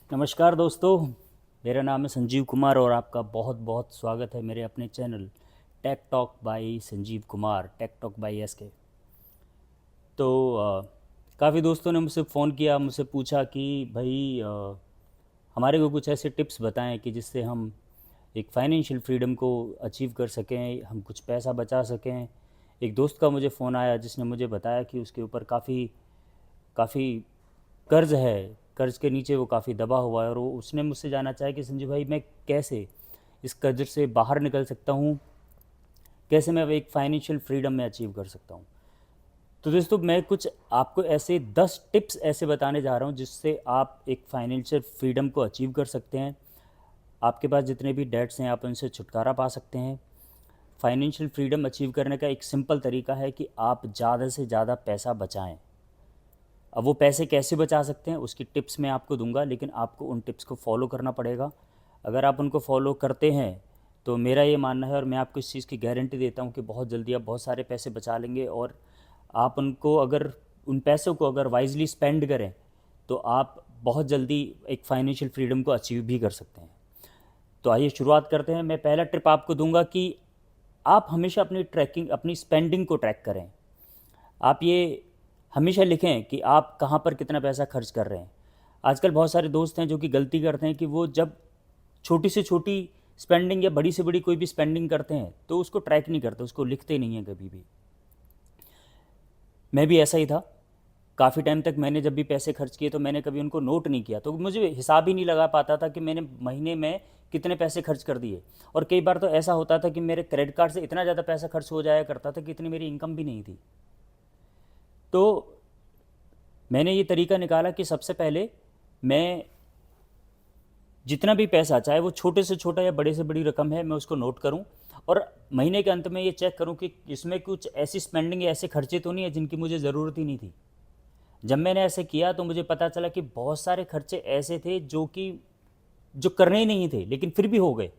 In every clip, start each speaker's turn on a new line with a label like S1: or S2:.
S1: नमस्कार दोस्तों, मेरा नाम है संजीव कुमार और आपका बहुत बहुत स्वागत है मेरे अपने channel tech talk by Sanjeev Kumar, tech talk by S K. तो काफ़ी दोस्तों ने मुझसे फ़ोन किया, मुझसे पूछा कि भाई हमारे को कुछ ऐसे टिप्स बताएं कि जिससे हम एक फाइनेंशियल फ्रीडम को अचीव कर सकें, हम कुछ पैसा बचा सकें। एक दोस्त का मुझे फ़ोन आया जिसने मुझे बताया कि उसके ऊपर काफ़ी काफ़ी कर्ज़ है, कर्ज़ के नीचे वो काफ़ी दबा हुआ है और वो उसने मुझसे जानना चाहा कि संजू भाई मैं कैसे इस कर्ज़ से बाहर निकल सकता हूँ, कैसे मैं अब एक फाइनेंशियल फ्रीडम में अचीव कर सकता हूँ। तो दोस्तों मैं कुछ आपको ऐसे 10 टिप्स ऐसे बताने जा रहा हूँ जिससे आप एक फाइनेंशियल फ्रीडम को अचीव कर सकते हैं। आपके पास जितने भी डेट्स हैं आप उनसे छुटकारा पा सकते हैं। फाइनेंशियल फ्रीडम अचीव करने का एक सिंपल तरीका है कि आप ज़्यादा से ज़्यादा पैसा बचाएं। अब वो पैसे कैसे बचा सकते हैं उसकी टिप्स मैं आपको दूंगा, लेकिन आपको उन टिप्स को फॉलो करना पड़ेगा। अगर आप उनको फॉलो करते हैं तो मेरा ये मानना है और मैं आपको इस चीज़ की गारंटी देता हूँ कि बहुत जल्दी आप बहुत सारे पैसे बचा लेंगे और आप उनको अगर उन पैसों को अगर वाइजली स्पेंड करें तो आप बहुत जल्दी एक फाइनेंशियल फ्रीडम को अचीव भी कर सकते हैं। तो आइए शुरुआत करते हैं। मैं पहला टिप आपको दूंगा कि आप हमेशा अपनी स्पेंडिंग को ट्रैक करें। आप ये हमेशा लिखें कि आप कहाँ पर कितना पैसा खर्च कर रहे हैं। आजकल बहुत सारे दोस्त हैं जो कि गलती करते हैं कि वो जब छोटी से छोटी स्पेंडिंग या बड़ी से बड़ी कोई भी स्पेंडिंग करते हैं तो उसको ट्रैक नहीं करते, उसको लिखते नहीं हैं कभी भी। मैं भी ऐसा ही था। काफ़ी टाइम तक मैंने जब भी पैसे खर्च किए तो मैंने कभी उनको नोट नहीं किया, तो मुझे हिसाब ही नहीं लगा पाता था कि मैंने महीने में कितने पैसे खर्च कर दिए। और कई बार तो ऐसा होता था कि मेरे क्रेडिट कार्ड से इतना ज़्यादा पैसा खर्च हो जाया करता था कि इतनी मेरी इनकम भी नहीं थी। तो मैंने ये तरीका निकाला कि सबसे पहले मैं जितना भी पैसा, चाहे वो छोटे से छोटा या बड़े से बड़ी रकम है, मैं उसको नोट करूं और महीने के अंत में ये चेक करूं कि इसमें कुछ ऐसी स्पेंडिंग या ऐसे खर्चे तो नहीं है जिनकी मुझे ज़रूरत ही नहीं थी। जब मैंने ऐसे किया तो मुझे पता चला कि बहुत सारे खर्चे ऐसे थे जो करने ही नहीं थे लेकिन फिर भी हो गए।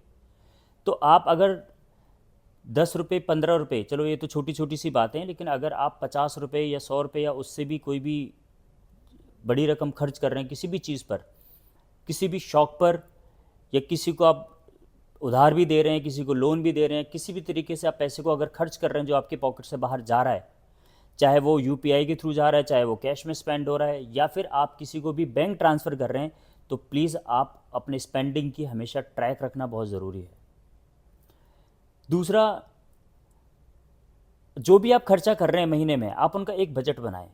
S1: तो आप अगर 10 रुपये 15 रुपये, चलो ये तो छोटी छोटी सी बातें हैं, लेकिन अगर आप 50 रुपये या 100 रुपये या उससे भी कोई भी बड़ी रकम खर्च कर रहे हैं किसी भी चीज़ पर, किसी भी शौक़ पर, या किसी को आप उधार भी दे रहे हैं, किसी को लोन भी दे रहे हैं, किसी भी तरीके से आप पैसे को अगर खर्च कर रहे हैं जो आपके पॉकेट से बाहर जा रहा है, चाहे वो यूपीआई के थ्रू जा रहा है, चाहे वो कैश में स्पेंड हो रहा है, या फिर आप किसी को भी बैंक ट्रांसफ़र कर रहे हैं, तो प्लीज़ आप अपने स्पेंडिंग की हमेशा ट्रैक रखना बहुत ज़रूरी है। दूसरा, जो भी आप खर्चा कर रहे हैं महीने में, आप उनका एक बजट बनाएं।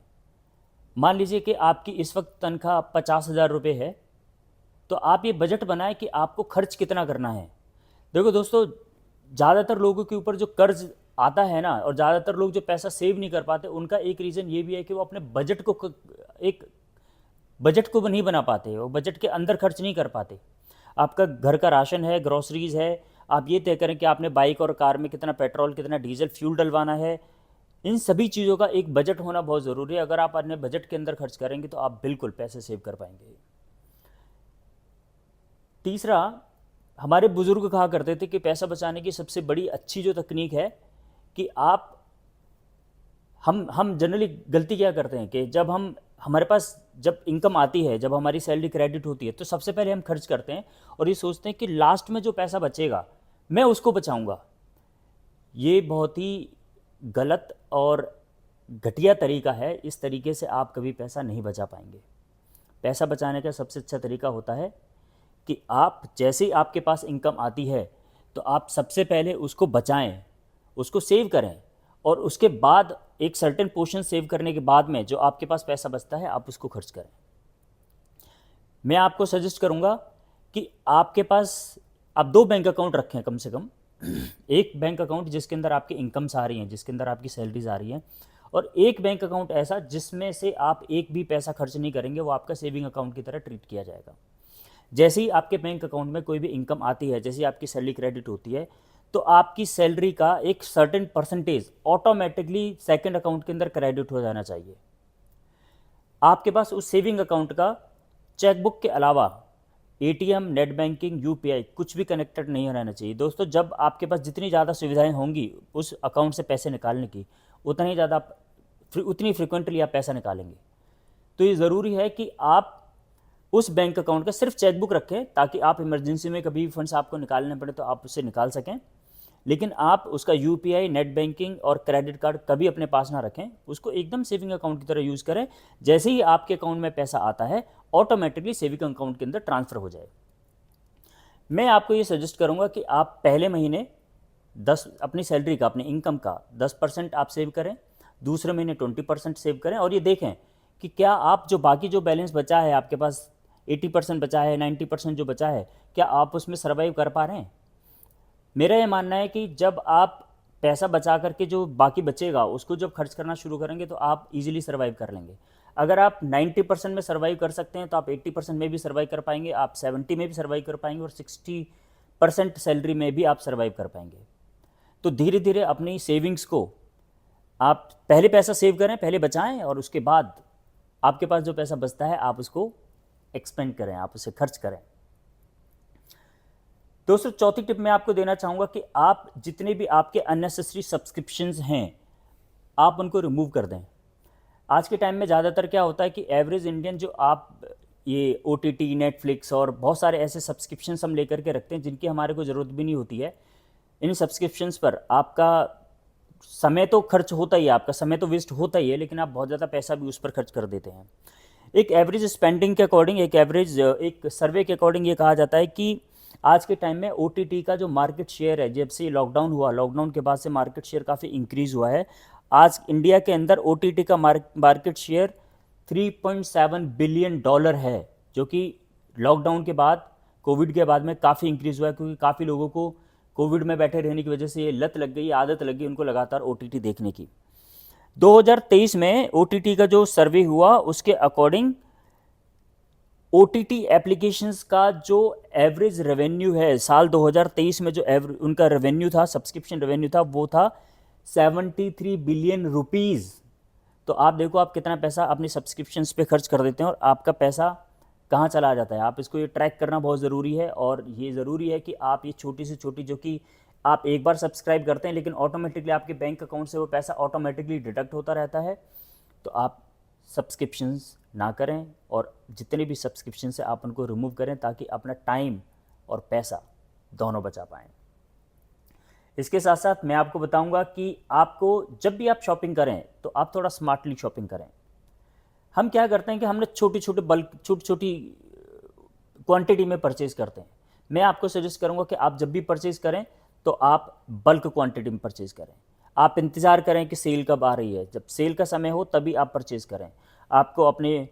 S1: मान लीजिए कि आपकी इस वक्त तनख्वाह 50,000 रुपये है, तो आप ये बजट बनाएं कि आपको खर्च कितना करना है। देखो दोस्तों, ज़्यादातर लोगों के ऊपर जो कर्ज आता है ना, और ज़्यादातर लोग जो पैसा सेव नहीं कर पाते, उनका एक रीज़न ये भी है कि वो अपने एक बजट को नहीं बना पाते, वो बजट के अंदर खर्च नहीं कर पाते। आपका घर का राशन है, ग्रॉसरीज़ है, आप ये तय करें कि आपने बाइक और कार में कितना पेट्रोल, कितना डीजल फ्यूल डलवाना है। इन सभी चीज़ों का एक बजट होना बहुत ज़रूरी है। अगर आप अपने बजट के अंदर खर्च करेंगे तो आप बिल्कुल पैसे सेव कर पाएंगे। तीसरा, हमारे बुज़ुर्ग कहा करते थे कि पैसा बचाने की सबसे बड़ी अच्छी जो तकनीक है कि आप हम जनरली गलती क्या करते हैं कि हमारे पास जब इनकम आती है, जब हमारी सैलरी क्रेडिट होती है, तो सबसे पहले हम खर्च करते हैं और ये सोचते हैं कि लास्ट में जो पैसा बचेगा मैं उसको बचाऊंगा। ये बहुत ही गलत और घटिया तरीका है। इस तरीके से आप कभी पैसा नहीं बचा पाएंगे। पैसा बचाने का सबसे अच्छा तरीका होता है कि आप जैसे ही आपके पास इनकम आती है तो आप सबसे पहले उसको बचाएं, उसको सेव करें, और उसके बाद एक सर्टेन पोर्शन सेव करने के बाद में जो आपके पास पैसा बचता है आप उसको खर्च करें। मैं आपको सजेस्ट करूंगा कि आपके पास आप दो बैंक अकाउंट रखें कम से कम। एक बैंक अकाउंट जिसके अंदर आपकी इनकम्स आ रही हैं, जिसके अंदर आपकी सैलरीज आ रही हैं, और एक बैंक अकाउंट ऐसा जिसमें से आप एक भी पैसा खर्च नहीं करेंगे, वो आपका सेविंग अकाउंट की तरह ट्रीट किया जाएगा। जैसे ही आपके बैंक अकाउंट में कोई भी इनकम आती है, जैसे ही आपकी सैलरी क्रेडिट होती है, तो आपकी सैलरी का एक certain percentage automatically second account के अंदर क्रेडिट हो जाना चाहिए। आपके पास उस सेविंग अकाउंट का चेकबुक के अलावा एटीएम, नेट बैंकिंग, यूपीआई कुछ भी कनेक्टेड नहीं रहना चाहिए। दोस्तों, जब आपके पास जितनी ज़्यादा सुविधाएं होंगी उस अकाउंट से पैसे निकालने की, उतनी फ्रिक्वेंटली आप पैसा निकालेंगे। तो ये ज़रूरी है कि आप उस बैंक अकाउंट का सिर्फ चेकबुक रखें, ताकि आप इमरजेंसी में कभी फंड्स आपको निकालने पड़े तो आप उससे निकाल सकें। लेकिन आप उसका यूपीआई, नेट बैंकिंग और क्रेडिट कार्ड कभी अपने पास ना रखें, उसको एकदम सेविंग अकाउंट की तरह यूज़ करें। जैसे ही आपके अकाउंट में पैसा आता है, ऑटोमेटिकली सेविंग अकाउंट के अंदर ट्रांसफ़र हो जाए। मैं आपको ये सजेस्ट करूँगा कि आप पहले महीने 10 अपनी सैलरी का, अपने इनकम का 10% आप सेव करें, दूसरे महीने 20% सेव करें, और ये देखें कि क्या आप जो बाकी जो बैलेंस बचा है आपके पास, 80% बचा है, 90% जो बचा है, क्या आप उसमें सर्वाइव कर पा रहे हैं। मेरा ये मानना है कि जब आप पैसा बचा करके जो बाकी बचेगा उसको जब खर्च करना शुरू करेंगे तो आप इजीली सर्वाइव कर लेंगे। अगर आप 90% में सर्वाइव कर सकते हैं तो आप 80% में भी सर्वाइव कर पाएंगे, आप 70 में भी सर्वाइव कर पाएंगे, और 60% सैलरी में भी आप सर्वाइव कर पाएंगे। तो धीरे धीरे अपनी सेविंग्स को आप पहले पैसा सेव करें, पहले बचाएं, और उसके बाद आपके पास जो पैसा बचता है आप उसको एक्सपेंड करें, आप उसे खर्च करें। दोस्तों, चौथी टिप मैं आपको देना चाहूँगा कि आप जितने भी आपके अननेसेसरी सब्सक्रिप्शंस हैं आप उनको रिमूव कर दें। आज के टाइम में ज़्यादातर क्या होता है कि एवरेज इंडियन जो आप ये OTT, नेटफ्लिक्स और बहुत सारे ऐसे सब्सक्रिप्शंस हम लेकर के रखते हैं जिनकी हमारे को ज़रूरत भी नहीं होती है। इन सब्सक्रिप्शंस पर आपका समय तो खर्च होता ही है, आपका समय तो वेस्ट होता ही है, लेकिन आप बहुत ज़्यादा पैसा भी उस पर खर्च कर देते हैं। एक एवरेज स्पेंडिंग के अकॉर्डिंग, एक सर्वे के अकॉर्डिंग ये कहा जाता है कि आज के टाइम में OTT का जो मार्केट शेयर है, जब से लॉकडाउन हुआ, लॉकडाउन के बाद से मार्केट शेयर काफ़ी इंक्रीज़ हुआ है। आज इंडिया के अंदर OTT का मार्केट शेयर $3.7 बिलियन है, जो कि लॉकडाउन के बाद, कोविड के बाद में काफ़ी इंक्रीज़ हुआ है, क्योंकि काफ़ी लोगों को कोविड में बैठे रहने की वजह से ये लत लग गई, आदत लग गई उनको लगातार OTT देखने की। 2023 में OTT का जो सर्वे हुआ उसके अकॉर्डिंग OTT एप्लीकेशंस का जो एवरेज रेवेन्यू है साल 2023 में, जो उनका रेवेन्यू था, सब्सक्रिप्शन रेवेन्यू था, वो था 73 बिलियन रुपीज़। तो आप देखो आप कितना पैसा अपनी सब्सक्रिप्शंस पे खर्च कर देते हैं और आपका पैसा कहाँ चला जाता है। आप इसको ये ट्रैक करना बहुत ज़रूरी है, और ये ज़रूरी है कि आप ये छोटी से छोटी, जो कि आप एक बार सब्सक्राइब करते हैं लेकिन ऑटोमेटिकली आपके बैंक अकाउंट से वो पैसा ऑटोमेटिकली डिडक्ट होता रहता है, तो आप सब्सक्रिप्शंस ना करें, और जितने भी सब्सक्रिप्शन है आप उनको रिमूव करें, ताकि अपना टाइम और पैसा दोनों बचा पाएँ। इसके साथ साथ मैं आपको बताऊंगा कि आपको जब भी आप शॉपिंग करें तो आप थोड़ा स्मार्टली शॉपिंग करें। हम क्या करते हैं कि हमने छोटी छोटी क्वांटिटी में परचेज़ करते हैं। मैं आपको सजेस्ट करूंगा कि आप जब भी परचेज़ करें तो आप बल्क क्वांटिटी में परचेज़ करें। आप इंतज़ार करें कि सेल कब आ रही है, जब सेल का समय हो तभी आप परचेज़ करें। आपको अपने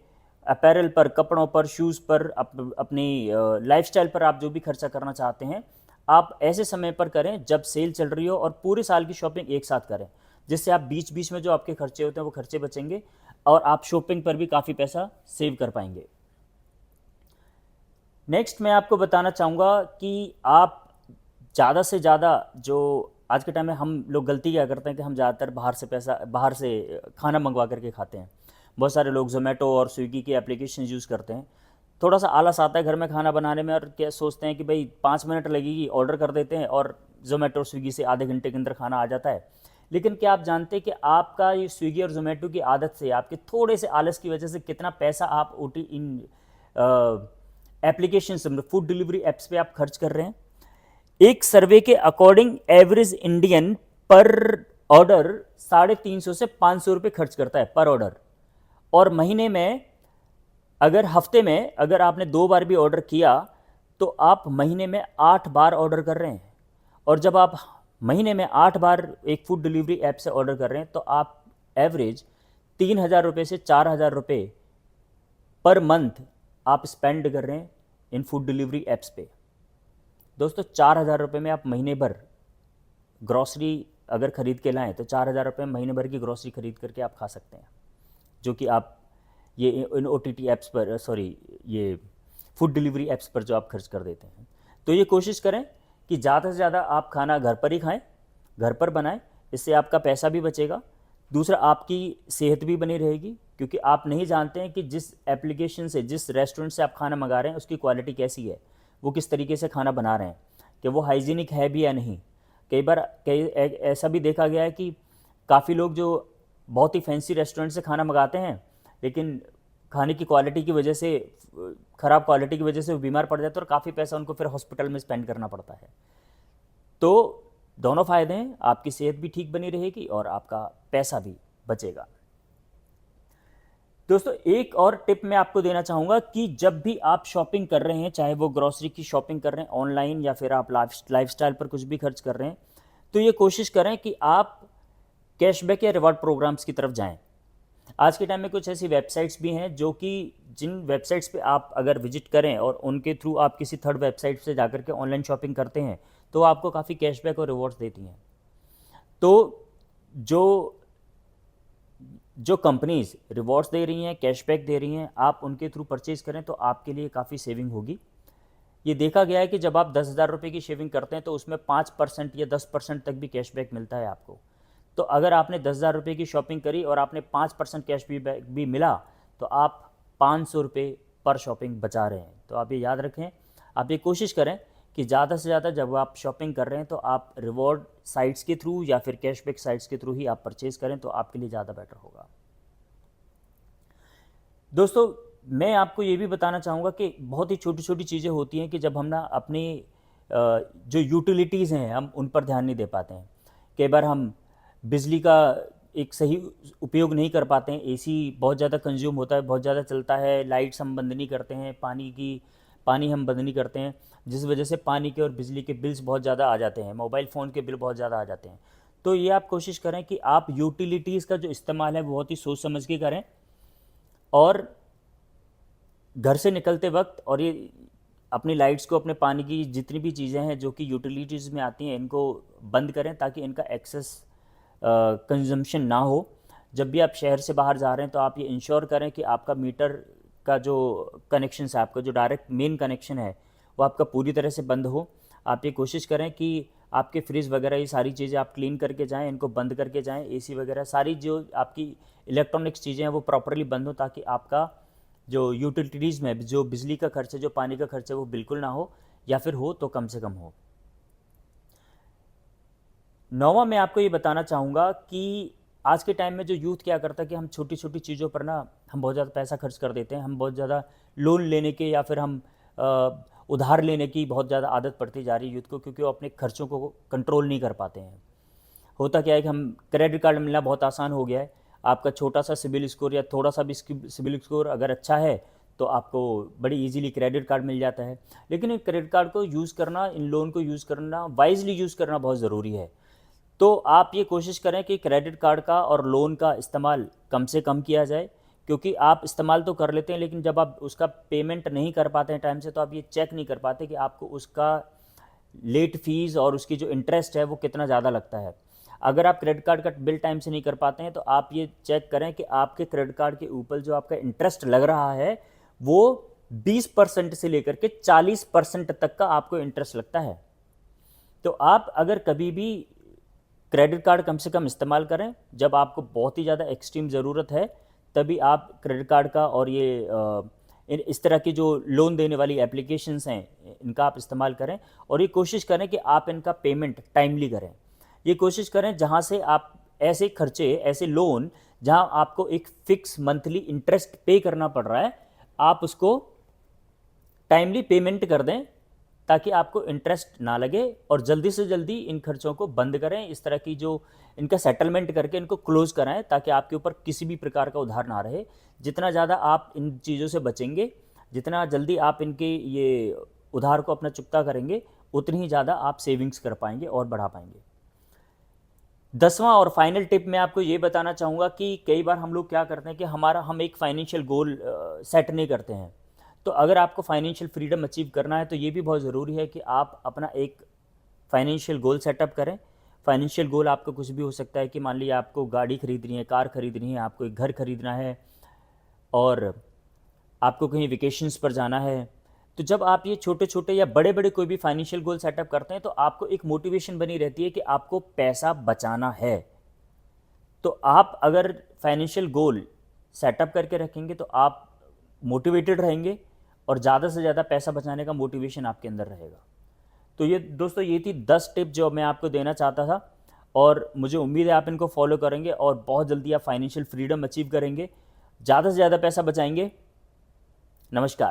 S1: अपैरल पर, कपड़ों पर, शूज़ पर, अपनी लाइफस्टाइल पर आप जो भी खर्चा करना चाहते हैं, आप ऐसे समय पर करें जब सेल चल रही हो, और पूरे साल की शॉपिंग एक साथ करें, जिससे आप बीच बीच में जो आपके खर्चे होते हैं वो खर्चे बचेंगे, और आप शॉपिंग पर भी काफ़ी पैसा सेव कर पाएंगे। नेक्स्ट मैं आपको बताना चाहूँगा कि आप ज़्यादा से ज़्यादा, जो आज के टाइम में हम लोग गलती क्या करते हैं कि हम ज़्यादातर बाहर से खाना मंगवा करके खाते हैं। बहुत सारे लोग ज़ोमैटो और स्विगी की एप्लीकेशन यूज़ करते हैं। थोड़ा सा आलस आता है घर में खाना बनाने में, और क्या सोचते हैं कि भाई 5 मिनट लगेगी, ऑर्डर कर देते हैं और ज़ोमैटो और स्विगी से आधे घंटे के अंदर खाना आ जाता है। लेकिन क्या आप जानते हैं कि आपका ये स्विगी और ज़ोमैटो की आदत से, आपके थोड़े से आलस की वजह से कितना पैसा आप इन एप्लीकेशन, फूड डिलीवरी ऐप्स पे आप खर्च कर रहे हैं। एक सर्वे के अकॉर्डिंग एवरेज इंडियन पर ऑर्डर 350 से 500 रुपये खर्च करता है पर ऑर्डर, और महीने में, अगर हफ्ते में अगर आपने 2 बार भी ऑर्डर किया तो आप महीने में 8 बार ऑर्डर कर रहे हैं। और जब आप महीने में 8 बार एक फूड डिलीवरी ऐप से ऑर्डर कर रहे हैं तो आप एवरेज 3,000 रुपये से 4,000 रुपये पर मंथ आप स्पेंड कर रहे हैं इन फूड डिलीवरी ऐप्स पे। दोस्तों, 4,000 रुपये में आप महीने भर ग्रॉसरी अगर ख़रीद के लाएँ तो 4,000 रुपये में महीने भर की ग्रॉसरी ख़रीद करके आप खा सकते हैं, जो कि आप ये इन OTT ऐप्स पर, ये फूड डिलीवरी ऐप्स पर जो आप खर्च कर देते हैं। तो ये कोशिश करें कि ज़्यादा से ज़्यादा आप खाना घर पर ही खाएं, घर पर बनाएं, इससे आपका पैसा भी बचेगा। दूसरा, आपकी सेहत भी बनी रहेगी, क्योंकि आप नहीं जानते हैं कि जिस एप्लीकेशन से, जिस रेस्टोरेंट से आप खाना मंगा रहे हैं उसकी क्वालिटी कैसी है, वो किस तरीके से खाना बना रहे हैं, कि वो हाइजीनिक है भी या नहीं। कई ऐसा भी देखा गया है कि काफ़ी लोग जो बहुत ही फैंसी रेस्टोरेंट से खाना मंगाते हैं, लेकिन खाने की क्वालिटी की वजह से, ख़राब क्वालिटी की वजह से वो बीमार पड़ जाते हैं और काफ़ी पैसा उनको फिर हॉस्पिटल में स्पेंड करना पड़ता है। तो दोनों फ़ायदे हैं, आपकी सेहत भी ठीक बनी रहेगी और आपका पैसा भी बचेगा। दोस्तों एक और टिप मैं आपको देना चाहूँगा कि जब भी आप शॉपिंग कर रहे हैं, चाहे वो ग्रॉसरी की शॉपिंग कर रहे हैं ऑनलाइन या फिर आप लाइफस्टाइल पर कुछ भी खर्च कर रहे हैं, तो ये कोशिश करें कि आप कैशबैक या रिवॉर्ड प्रोग्राम्स की तरफ जाएं। आज के टाइम में कुछ ऐसी वेबसाइट्स भी हैं जो कि जिन वेबसाइट्स पे आप अगर विजिट करें और उनके थ्रू आप किसी थर्ड वेबसाइट से जाकर के ऑनलाइन शॉपिंग करते हैं तो आपको काफ़ी कैशबैक और रिवॉर्ड्स देती हैं। तो जो जो कंपनीज़ रिवॉर्ड्स दे रही हैं, कैशबैक दे रही हैं, आप उनके थ्रू परचेज़ करें तो आपके लिए काफ़ी सेविंग होगी। ये देखा गया है कि जब आप 10,000 रुपये की शेविंग करते हैं तो उसमें 5% या 10% तक भी कैशबैक मिलता है आपको। तो अगर आपने 10,000 रुपये की शॉपिंग करी और आपने 5% कैशबैक भी मिला तो आप 500 रुपये पर शॉपिंग बचा रहे हैं। तो आप ये याद रखें, आप ये कोशिश करें कि ज़्यादा से ज़्यादा जब आप शॉपिंग कर रहे हैं तो आप रिवॉर्ड साइट्स के थ्रू या फिर कैशबैक साइट्स के थ्रू ही आप परचेज़ करें तो आपके लिए ज़्यादा बेटर होगा। दोस्तों मैं आपको ये भी बताना चाहूँगा कि बहुत ही छोटी छोटी चीज़ें होती हैं कि जब हम ना अपनी जो यूटिलिटीज़ हैं हम उन पर ध्यान नहीं दे पाते हैं। कई बार हम बिजली का एक सही उपयोग नहीं कर पाते हैं, एसी बहुत ज़्यादा कंज्यूम होता है, बहुत ज़्यादा चलता है, लाइट्स हम बंद नहीं करते हैं, पानी हम बंद नहीं करते हैं, जिस वजह से पानी के और बिजली के बिल्स बहुत ज़्यादा आ जाते हैं, मोबाइल फ़ोन के बिल बहुत ज़्यादा आ जाते हैं। तो ये आप कोशिश करें कि आप यूटिलिटीज़ का जो इस्तेमाल है बहुत ही सोच समझ के करें और घर से निकलते वक्त और ये अपनी लाइट्स को, अपने पानी की जितनी भी चीज़ें हैं जो कि यूटिलिटीज़ में आती हैं इनको बंद करें ताकि इनका एक्सेस कंजम्पशन ना हो। जब भी आप शहर से बाहर जा रहे हैं तो आप ये इंश्योर करें कि आपका मीटर का जो कनेक्शन है, आपका जो डायरेक्ट मेन कनेक्शन है वो आपका पूरी तरह से बंद हो। आप ये कोशिश करें कि आपके फ्रिज वगैरह ये सारी चीज़ें आप क्लीन करके जाएँ, इनको बंद करके जाएँ, एसी वगैरह सारी जो आपकी इलेक्ट्रॉनिक्स चीज़ें हैं वो प्रॉपरली बंद हो ताकि आपका जो यूटिलिटीज़ में जो बिजली का खर्च है, जो पानी का खर्च है वो बिल्कुल ना हो या फिर हो तो कम से कम हो। नौवां मैं आपको ये बताना चाहूँगा कि आज के टाइम में जो यूथ क्या करता है कि हम छोटी छोटी चीज़ों पर ना हम बहुत ज़्यादा पैसा खर्च कर देते हैं, हम बहुत ज़्यादा लोन लेने के या फिर हम उधार लेने की बहुत ज़्यादा आदत पड़ती जा रही है यूथ को, क्योंकि वो अपने खर्चों को कंट्रोल नहीं कर पाते हैं। होता क्या है कि हम क्रेडिट कार्ड मिलना बहुत आसान हो गया है। आपका छोटा सा सिबिल स्कोर या थोड़ा सा भी सिबिल स्कोर अगर अच्छा है तो आपको बड़ी इजीली क्रेडिट कार्ड मिल जाता है। लेकिन इन क्रेडिट कार्ड को यूज़ करना, इन लोन को यूज़ करना, वाइजली यूज़ करना बहुत ज़रूरी है। तो आप ये कोशिश करें कि क्रेडिट कार्ड का और लोन का इस्तेमाल कम से कम किया जाए, क्योंकि आप इस्तेमाल तो कर लेते हैं लेकिन जब आप उसका पेमेंट नहीं कर पाते हैं टाइम से तो आप ये चेक नहीं कर पाते कि आपको उसका लेट फीस और उसकी जो इंटरेस्ट है वो कितना ज़्यादा लगता है। अगर आप क्रेडिट कार्ड का बिल टाइम से नहीं कर पाते हैं तो आप ये चेक करें कि आपके क्रेडिट कार्ड के ऊपर जो आपका इंटरेस्ट लग रहा है वो 20% से लेकर के 40% तक का आपको इंटरेस्ट लगता है। तो आप अगर कभी भी क्रेडिट कार्ड कम से कम इस्तेमाल करें, जब आपको बहुत ही ज़्यादा एक्सट्रीम ज़रूरत है तभी आप क्रेडिट कार्ड का और ये इस तरह की जो लोन देने वाली एप्लीकेशंस हैं इनका आप इस्तेमाल करें और ये कोशिश करें कि आप इनका पेमेंट टाइमली करें। ये कोशिश करें जहाँ से आप ऐसे खर्चे, ऐसे लोन जहाँ आपको एक फ़िक्स मंथली इंटरेस्ट पे करना पड़ रहा है, आप उसको टाइमली पेमेंट कर दें ताकि आपको इंटरेस्ट ना लगे और जल्दी से जल्दी इन खर्चों को बंद करें। इस तरह की जो इनका सेटलमेंट करके इनको क्लोज़ कराएं ताकि आपके ऊपर किसी भी प्रकार का उधार ना रहे। जितना ज़्यादा आप इन चीज़ों से बचेंगे, जितना जल्दी आप इनके ये उधार को अपना चुकता करेंगे, उतनी ही ज़्यादा आप सेविंग्स कर पाएंगे और बढ़ा पाएंगे। 10वां और फाइनल टिप मैं आपको ये बताना चाहूँगा कि कई बार हम लोग क्या करते हैं कि हम एक फाइनेंशियल गोल सेट नहीं करते हैं। तो अगर आपको फाइनेंशियल फ्रीडम अचीव करना है तो ये भी बहुत ज़रूरी है कि आप अपना एक फाइनेंशियल गोल सेटअप करें। फाइनेंशियल गोल आपका कुछ भी हो सकता है कि मान लीजिए आपको गाड़ी खरीदनी है, कार खरीदनी है, आपको एक घर खरीदना है और आपको कहीं वेकेशंस पर जाना है। तो जब आप ये छोटे छोटे या बड़े बड़े कोई भी फाइनेंशियल गोल सेटअप करते हैं तो आपको एक मोटिवेशन बनी रहती है कि आपको पैसा बचाना है। तो आप अगर फाइनेंशियल गोल सेटअप करके रखेंगे तो आप मोटिवेटेड रहेंगे और ज़्यादा से ज़्यादा पैसा बचाने का मोटिवेशन आपके अंदर रहेगा। तो ये दोस्तों ये थी 10 टिप जो मैं आपको देना चाहता था और मुझे उम्मीद है आप इनको फॉलो करेंगे और बहुत जल्दी आप फाइनेंशियल फ्रीडम अचीव करेंगे। ज़्यादा से ज़्यादा पैसा बचाएंगे। नमस्कार।